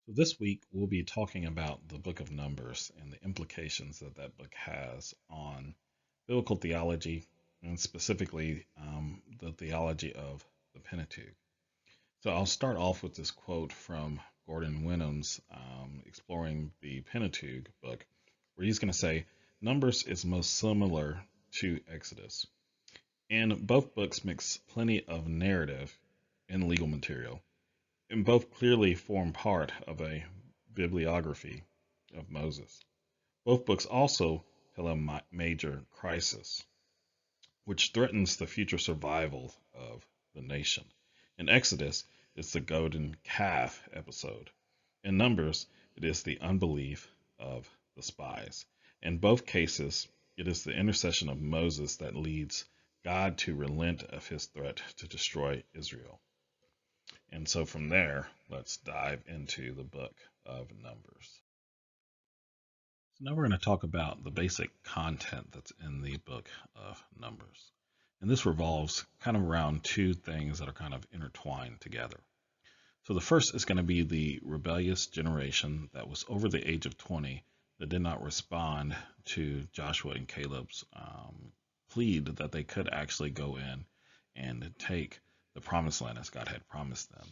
So, this week we'll be talking about the book of Numbers and the implications that that book has on biblical theology and specifically the theology of the Pentateuch. So, I'll start off with this quote from Gordon Wenham's Exploring the Pentateuch book, where he's going to say, Numbers is most similar to Exodus. And both books mix plenty of narrative and legal material, and both clearly form part of a bibliography of Moses. Both books also tell a major crisis, which threatens the future survival of the nation. In Exodus, it's the golden calf episode. In Numbers, it is the unbelief of the spies. In both cases, it is the intercession of Moses that leads God to relent of his threat to destroy Israel. And so from there, let's dive into the book of Numbers. So now we're going to talk about the basic content that's in the book of Numbers. And this revolves kind of around two things that are kind of intertwined together. So the first is going to be the rebellious generation that was over the age of 20 that did not respond to Joshua and Caleb's plead that they could actually go in and take the promised land as God had promised them.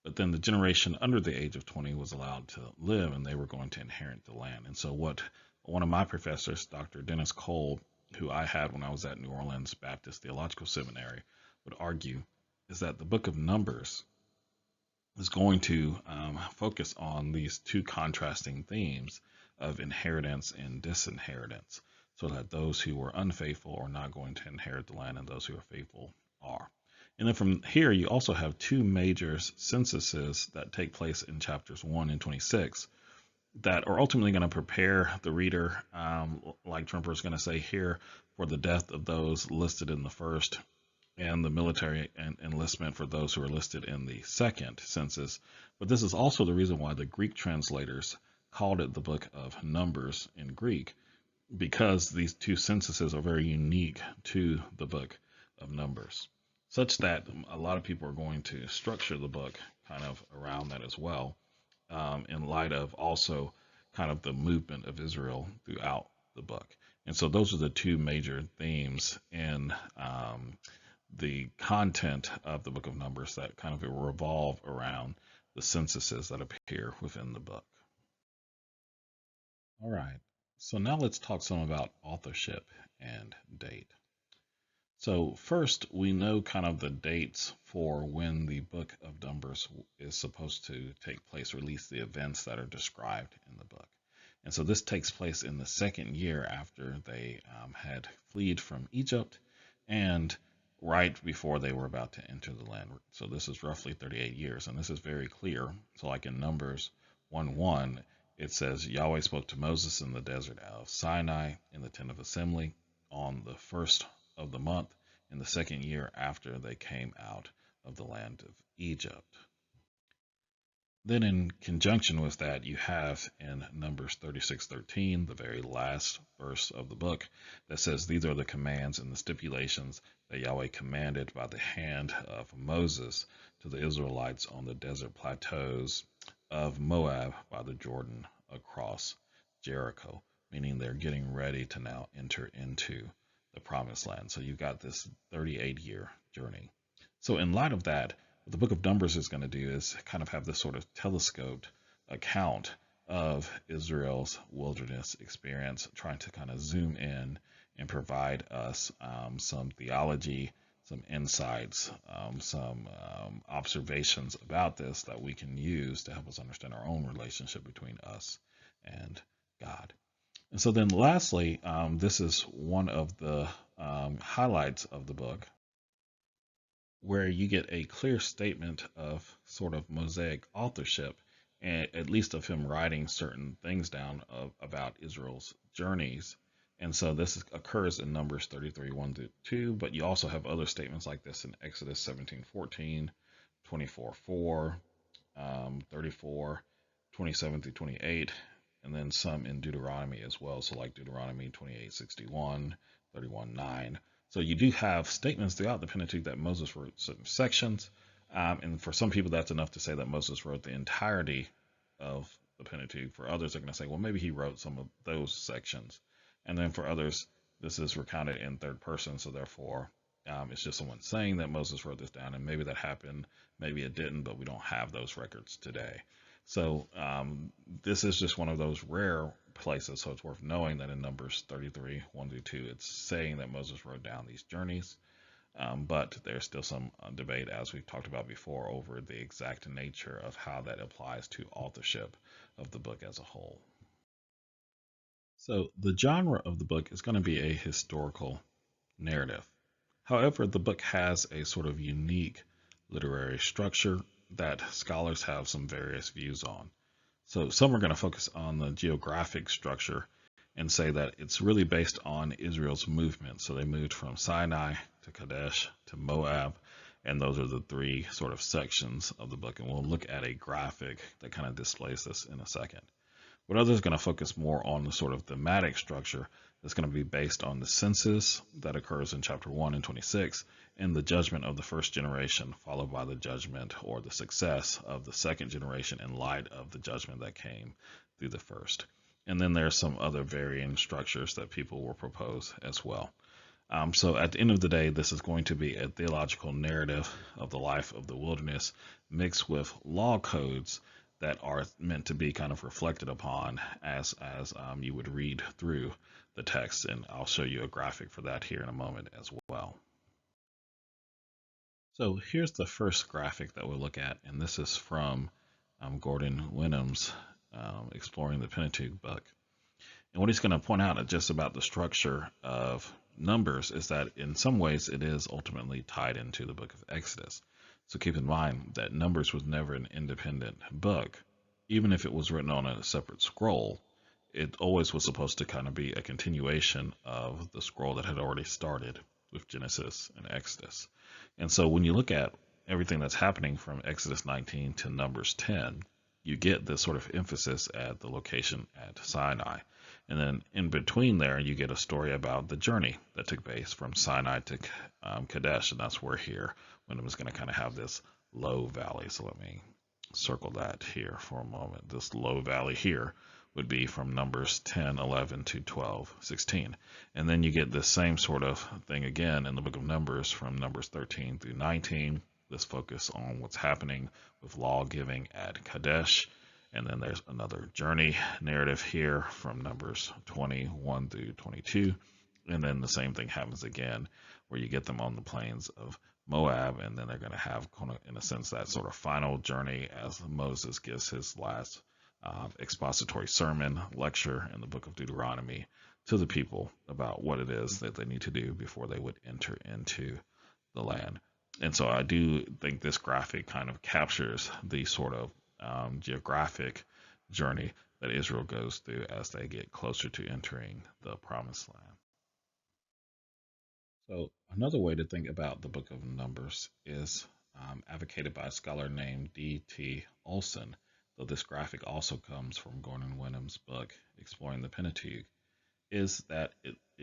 But then the generation under the age of 20 was allowed to live and they were going to inherit the land. And so, what one of my professors, Dr. Dennis Cole, who I had when I was at New Orleans Baptist Theological Seminary, would argue is that the book of Numbers is going to focus on these two contrasting themes of inheritance and disinheritance, so that those who were unfaithful are not going to inherit the land and those who are faithful are. And then from here, you also have two major censuses that take place in chapters 1 and 26 that are ultimately going to prepare the reader, like Trumper is going to say here, for the death of those listed in the first and the military and enlistment for those who are listed in the second census. But this is also the reason why the Greek translators called it the book of Numbers in Greek, because these two censuses are very unique to the book of Numbers, such that a lot of people are going to structure the book kind of around that as well, in light of also kind of the movement of Israel throughout the book. And so those are the two major themes in the content of the book of Numbers that kind of revolve around the censuses that appear within the book. All right, so now let's talk some about authorship and date. So first, we know kind of the dates for when the book of Numbers is supposed to take place, or at least the events that are described in the book. And so this takes place in the second year after they had fled from Egypt and right before they were about to enter the land. So this is roughly 38 years, and this is very clear. So like in Numbers 1:1, it says, Yahweh spoke to Moses in the desert of Sinai in the tent of assembly on the first of the month in the second year after they came out of the land of Egypt. Then in conjunction with that, you have in Numbers 36:13, the very last verse of the book, that says, These are the commands and the stipulations that Yahweh commanded by the hand of Moses to the Israelites on the desert plateaus of Moab by the Jordan across Jericho, meaning they're getting ready to now enter into the promised land. So you've got this 38-year journey. So in light of that, what the book of Numbers is going to do is kind of have this sort of telescoped account of Israel's wilderness experience, trying to kind of zoom in and provide us some theology, some insights, some observations about this that we can use to help us understand our own relationship between us and God. And so then lastly, this is one of the highlights of the book, where you get a clear statement of sort of Mosaic authorship, and at least of him writing certain things down about Israel's journeys. And so this occurs in Numbers 33:1-2, but you also have other statements like this in Exodus 17:14, 24:4, 34:27-28, and then some in Deuteronomy as well. So like Deuteronomy 28:61, 31:9. So you do have statements throughout the Pentateuch that Moses wrote certain sections, and for some people that's enough to say that Moses wrote the entirety of the Pentateuch. For others, are going to say, well, maybe he wrote some of those sections. And then for others, this is recounted in third person, so therefore it's just someone saying that Moses wrote this down, and maybe that happened, maybe it didn't, but we don't have those records today. So this is just one of those rare places, so it's worth knowing that in Numbers 33, 1 through 2, it's saying that Moses wrote down these journeys. But there's still some debate, as we've talked about before, over the exact nature of how that applies to authorship of the book as a whole. So the genre of the book is going to be a historical narrative. However, the book has a sort of unique literary structure that scholars have some various views on. So some are going to focus on the geographic structure and say that it's really based on Israel's movement. So they moved from Sinai to Kadesh to Moab, and those are the three sort of sections of the book. And we'll look at a graphic that kind of displays this in a second. But others are going to focus more on the sort of thematic structure that's going to be based on the census that occurs in chapter 1 and 26 and the judgment of the first generation, followed by the judgment or the success of the second generation in light of the judgment that came through the first. And then there's some other varying structures that people will propose as well. So at the end of the day, this is going to be a theological narrative of the life of the wilderness mixed with law codes that are meant to be kind of reflected upon as you would read through the text. And I'll show you a graphic for that here in a moment as well. So here's the first graphic that we'll look at, and this is from Gordon Wenham's Exploring the Pentateuch book. And what he's going to point out just about the structure of Numbers is that in some ways it is ultimately tied into the book of Exodus. So keep in mind that Numbers was never an independent book. Even if it was written on a separate scroll, it always was supposed to kind of be a continuation of the scroll that had already started with Genesis and Exodus. And so when you look at everything that's happening from Exodus 19 to Numbers 10, you get this sort of emphasis at the location at Sinai. And then in between there, you get a story about the journey that took place from Sinai to Kadesh. And that's where here, when it was going to kind of have this low valley. So let me circle that here for a moment. This low valley here would be from Numbers 10, 11 to 12, 16. And then you get this same sort of thing again in the book of Numbers from Numbers 13 through 19. This focus on what's happening with law giving at Kadesh. And then there's another journey narrative here from Numbers 21 through 22. And then the same thing happens again where you get them on the plains of Moab, and then they're going to have, in a sense, that sort of final journey as Moses gives his last expository sermon, lecture in the book of Deuteronomy to the people about what it is that they need to do before they would enter into the land. And so I do think this graphic kind of captures the sort of geographic journey that Israel goes through as they get closer to entering the promised land. So another way to think about the book of Numbers is advocated by a scholar named D.T. Olson, though this graphic also comes from Gordon Wenham's book, Exploring the Pentateuch, is that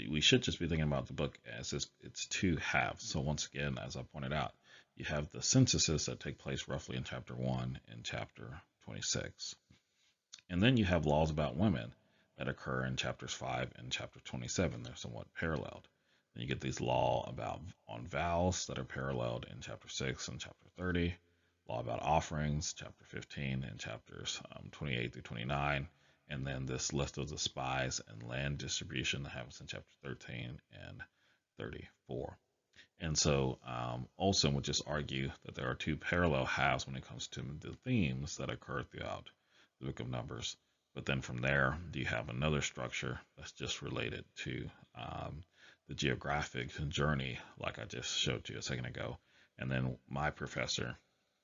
we should just be thinking about the book as it's two halves. So once again, as I pointed out, you have the censuses that take place roughly in chapter 1 and chapter 26. And then you have laws about women that occur in chapters 5 and chapter 27. They're somewhat paralleled. Then you get these law about on vows that are paralleled in chapter 6 and chapter 30. Law about offerings, chapter 15 and chapters 28 through 29. And then this list of the spies and land distribution that happens in chapter 13 and 34. And so Olson would just argue that there are two parallel halves when it comes to the themes that occur throughout the book of Numbers. But then from there, you have another structure that's just related to the geographic journey, like I just showed you a second ago. And then my professor,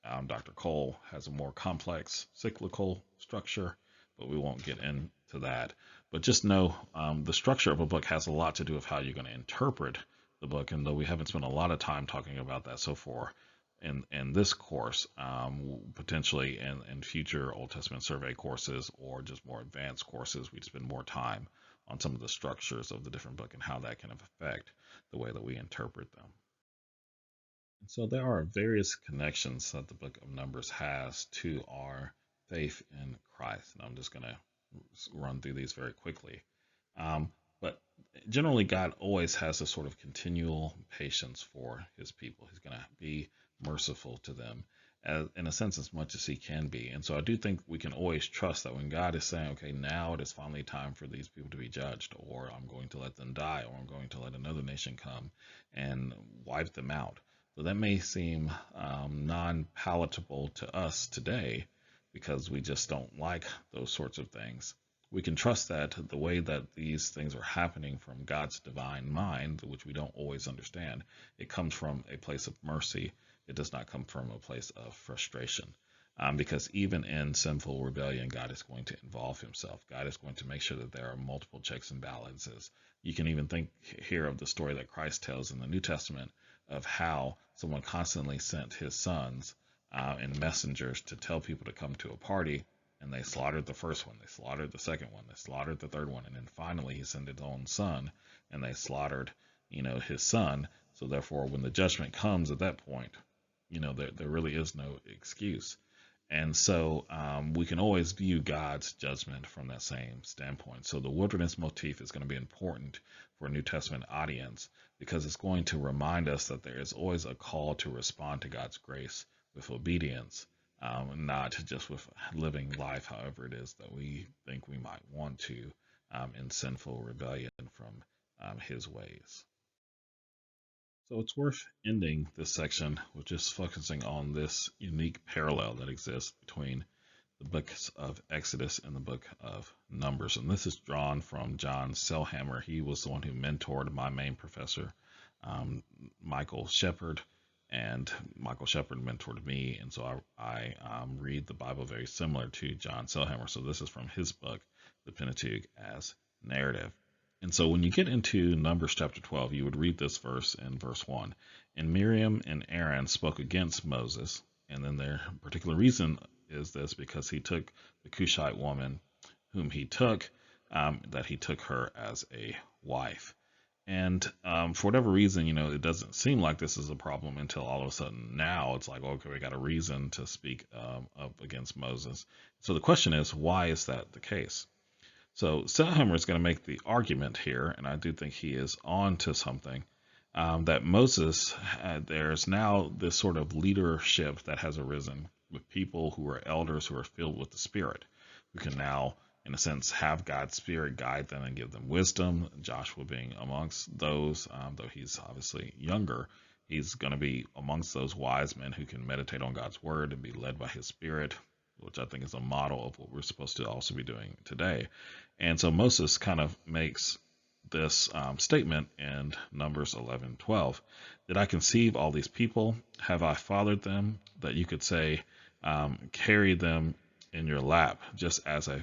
Dr. Cole, has a more complex cyclical structure, but we won't get into that. But just know the structure of a book has a lot to do with how you're going to interpret the book. And though we haven't spent a lot of time talking about that so far in this course, potentially in future Old Testament survey courses or just more advanced courses, we'd spend more time on some of the structures of the different book and how that can affect the way that we interpret them. And so there are various connections that the book of Numbers has to our faith in Christ. And I'm just going to run through these very quickly. But generally, God always has a sort of continual patience for his people. He's going to be merciful to them, in a sense, as much as he can be. And so I do think we can always trust that when God is saying, okay, now it is finally time for these people to be judged, or I'm going to let them die, or I'm going to let another nation come and wipe them out. So that may seem non-palatable to us today because we just don't like those sorts of things. We can trust that the way that these things are happening from God's divine mind, which we don't always understand, it comes from a place of mercy. It does not come from a place of frustration. Because even in sinful rebellion, God is going to involve himself. God is going to make sure that there are multiple checks and balances. You can even think here of the story that Christ tells in the New Testament of how someone constantly sent his sons and messengers to tell people to come to a party, and they slaughtered the first one, they slaughtered the second one, they slaughtered the third one, and then finally he sent his own son, and they slaughtered, his son. So therefore, when the judgment comes at that point, there really is no excuse. And so we can always view God's judgment from that same standpoint. So the wilderness motif is going to be important for a New Testament audience because it's going to remind us that there is always a call to respond to God's grace with obedience, not just with living life however it is that we think we might want to in sinful rebellion from his ways. So it's worth ending this section with just focusing on this unique parallel that exists between the books of Exodus and the book of Numbers. And this is drawn from John Selhammer. He was the one who mentored my main professor, Michael Shepherd, and Michael Shepherd mentored me. And so I read the Bible very similar to John Selhammer. So this is from his book, The Pentateuch as Narrative. And so when you get into Numbers chapter 12, you would read this verse in verse 1. And Miriam and Aaron spoke against Moses. And then their particular reason is this, because he took the Cushite woman whom he took, that he took her as a wife. And for whatever reason, it doesn't seem like this is a problem until all of a sudden now it's like, okay, we got a reason to speak up against Moses. So the question is, why is that the case? So Selhammer is going to make the argument here, and I do think he is on to something, that Moses, there's now this sort of leadership that has arisen with people who are elders who are filled with the Spirit, who can now, in a sense, have God's Spirit guide them and give them wisdom. Joshua being amongst those, though he's obviously younger, he's going to be amongst those wise men who can meditate on God's Word and be led by his Spirit, which I think is a model of what we're supposed to also be doing today. And so Moses kind of makes this statement in Numbers 11:12. Did I conceive all these people? Have I fathered them? That you could say, carry them in your lap, just as a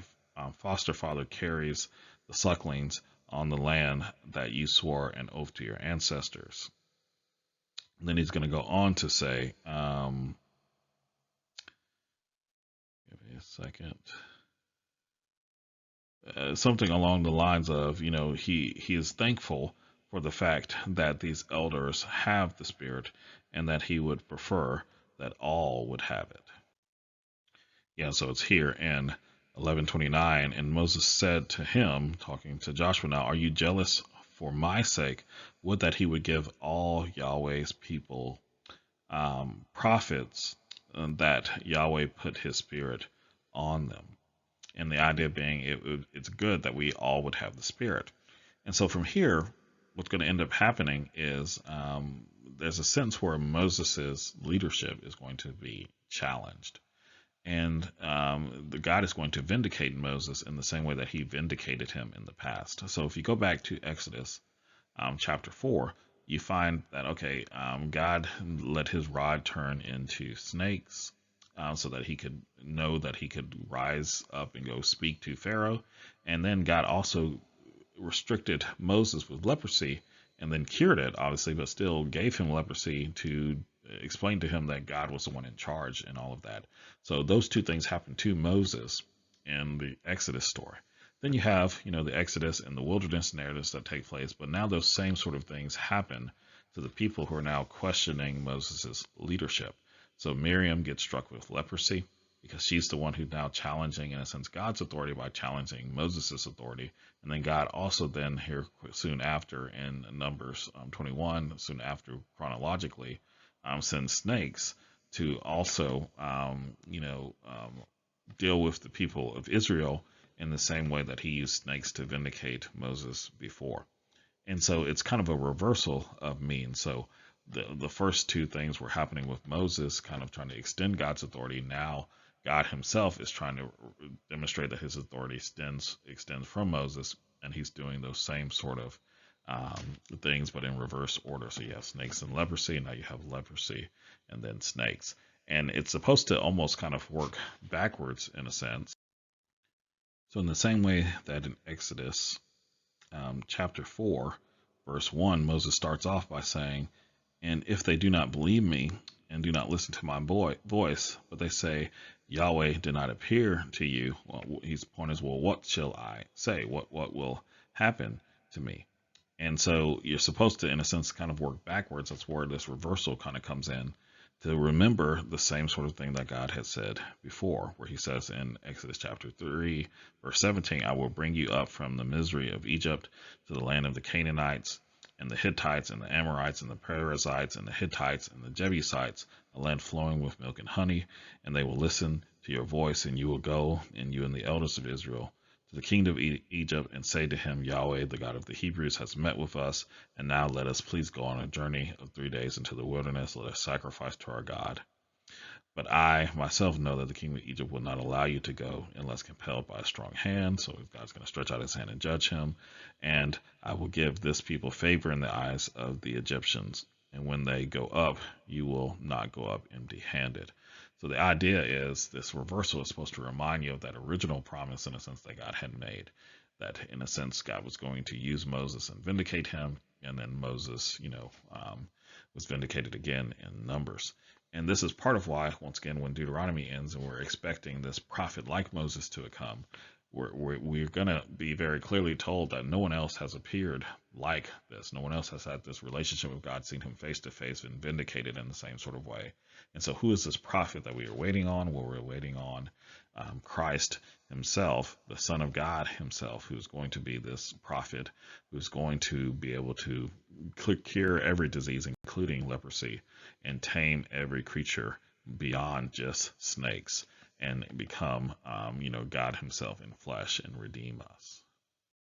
foster father carries the sucklings on the land that you swore an oath to your ancestors. And then he's going to go on to say, give me a second. Something along the lines of, he is thankful for the fact that these elders have the Spirit and that he would prefer that all would have it. Yeah, so it's here in 11:29, and Moses said to him, talking to Joshua now, are you jealous for my sake? Would that he would give all Yahweh's people prophets, that Yahweh put his Spirit on them. And the idea being it's good that we all would have the Spirit. And so from here, what's going to end up happening is there's a sense where Moses's leadership is going to be challenged. And the God is going to vindicate Moses in the same way that he vindicated him in the past. So if you go back to Exodus chapter 4, you find that, okay, God let his rod turn into snakes, so that he could know that he could rise up and go speak to Pharaoh. And then God also restricted Moses with leprosy and then cured it, obviously, but still gave him leprosy to explain to him that God was the one in charge and all of that. So those two things happened to Moses in the Exodus story. Then you have, the Exodus and the wilderness narratives that take place, but now those same sort of things happen to the people who are now questioning Moses's leadership. So Miriam gets struck with leprosy because she's the one who's now challenging, in a sense, God's authority by challenging Moses' authority. And then God also then here soon after in Numbers 21, soon after chronologically, sends snakes to also, deal with the people of Israel in the same way that he used snakes to vindicate Moses before. And so it's kind of a reversal of means. So the first two things were happening with Moses, kind of trying to extend God's authority. Now God himself is trying to demonstrate that his authority extends from Moses, and he's doing those same sort of things, but in reverse order. So you have snakes and leprosy, and now you have leprosy and then snakes. And it's supposed to almost kind of work backwards in a sense. So in the same way that in Exodus chapter 4, verse 1, Moses starts off by saying, "And if they do not believe me and do not listen to my voice, but they say, Yahweh did not appear to you," well, his point is, well, what shall I say? What will happen to me? And so you're supposed to, in a sense, kind of work backwards. That's where this reversal kind of comes in, to remember the same sort of thing that God had said before, where he says in Exodus chapter 3, verse 17, "I will bring you up from the misery of Egypt to the land of the Canaanites and the Hittites and the Amorites and the Perizzites and the Hittites and the Jebusites, a land flowing with milk and honey, and they will listen to your voice, and you will go, and you and the elders of Israel, to the king of Egypt, and say to him, Yahweh, the God of the Hebrews, has met with us, and now let us please go on a journey of 3 days into the wilderness. Let us sacrifice to our God. But I myself know that the king of Egypt will not allow you to go unless compelled by a strong hand." So God's going to stretch out his hand and judge him. "And I will give this people favor in the eyes of the Egyptians. And when they go up, you will not go up empty-handed." So the idea is this reversal is supposed to remind you of that original promise, in a sense, that God had made. That, in a sense, God was going to use Moses and vindicate him. And then Moses, was vindicated again in Numbers. And this is part of why, once again, when Deuteronomy ends and we're expecting this prophet like Moses to come, we're going to be very clearly told that no one else has appeared like this. No one else has had this relationship with God, seen him face to face, and vindicated in the same sort of way. And so who is this prophet that we are waiting on? Well, we're waiting on Christ himself, the Son of God himself, who's going to be this prophet, who's going to be able to cure every disease, including leprosy, and tame every creature beyond just snakes, and become, God himself in flesh and redeem us.